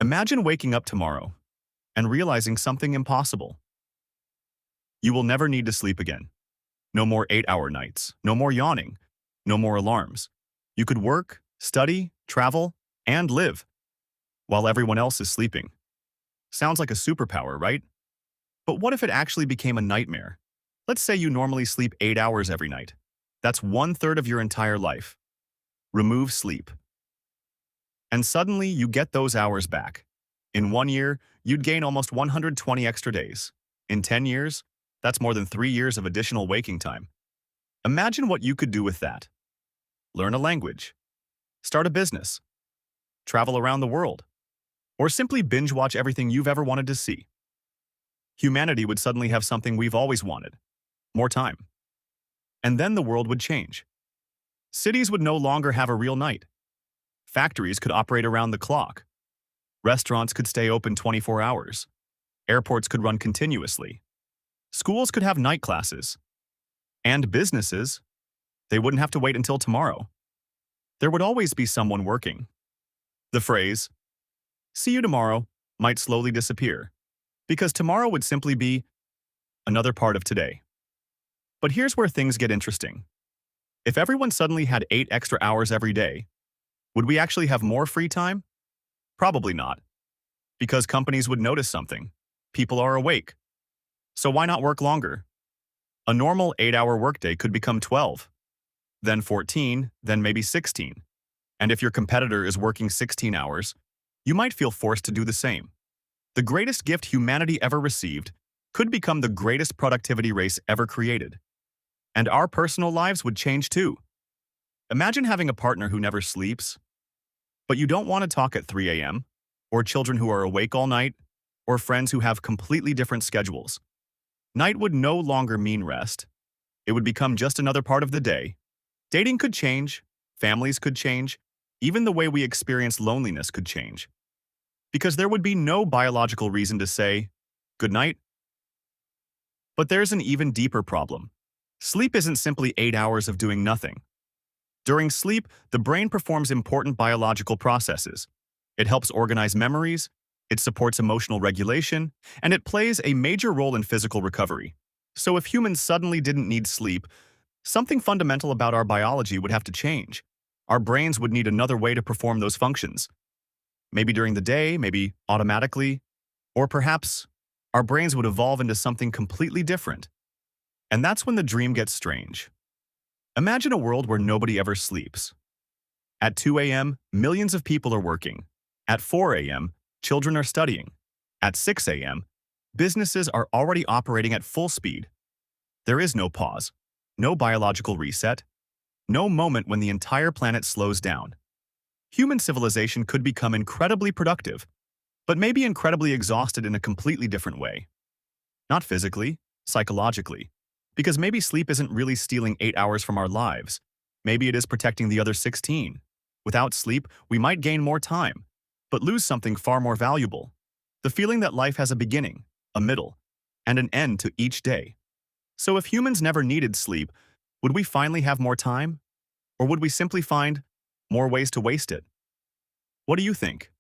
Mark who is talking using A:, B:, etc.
A: Imagine waking up tomorrow and realizing something impossible. You will never need to sleep again. No more 8-hour nights, no more yawning, no more alarms. You could work, study, travel, and live while everyone else is sleeping. Sounds like a superpower, right? But what if it actually became a nightmare? Let's say you normally sleep 8 hours every night. That's 1/3 of your entire life. Remove sleep. And suddenly you get those hours back. In 1 year, you'd gain almost 120 extra days. In 10 years, that's more than 3 years of additional waking time. Imagine what you could do with that. Learn a language, start a business, travel around the world, or simply binge watch everything you've ever wanted to see. Humanity would suddenly have something we've always wanted: more time. And then the world would change. Cities would no longer have a real night. Factories could operate around the clock. Restaurants could stay open 24 hours. Airports could run continuously. Schools could have night classes. And businesses, they wouldn't have to wait until tomorrow. There would always be someone working. The phrase, "see you tomorrow," might slowly disappear, because tomorrow would simply be another part of today. But here's where things get interesting. If everyone suddenly had 8 extra hours every day, would we actually have more free time? Probably not, because companies would notice something. People are awake. So why not work longer? A normal 8-hour workday could become 12, then 14, then maybe 16. And if your competitor is working 16 hours, you might feel forced to do the same. The greatest gift humanity ever received could become the greatest productivity race ever created. And our personal lives would change too. Imagine having a partner who never sleeps, but you don't want to talk at 3 a.m., or children who are awake all night, or friends who have completely different schedules. Night would no longer mean rest. It would become just another part of the day. Dating could change, families could change, even the way we experience loneliness could change. Because there would be no biological reason to say, "good night." But there's an even deeper problem. Sleep isn't simply 8 hours of doing nothing. During sleep, the brain performs important biological processes. It helps organize memories, it supports emotional regulation, and it plays a major role in physical recovery. So if humans suddenly didn't need sleep, something fundamental about our biology would have to change. Our brains would need another way to perform those functions. Maybe during the day, maybe automatically, or perhaps our brains would evolve into something completely different. And that's when the dream gets strange. Imagine a world where nobody ever sleeps. At 2 a.m., millions of people are working. At 4 a.m., children are studying. At 6 a.m., businesses are already operating at full speed. There is no pause, no biological reset, no moment when the entire planet slows down. Human civilization could become incredibly productive, but maybe incredibly exhausted in a completely different way. Not physically, psychologically, because maybe sleep isn't really stealing 8 hours from our lives. Maybe it is protecting the other 16. Without sleep, we might gain more time, but lose something far more valuable: the feeling that life has a beginning, a middle, and an end to each day. So if humans never needed sleep, would we finally have more time? Or would we simply find more ways to waste it? What do you think?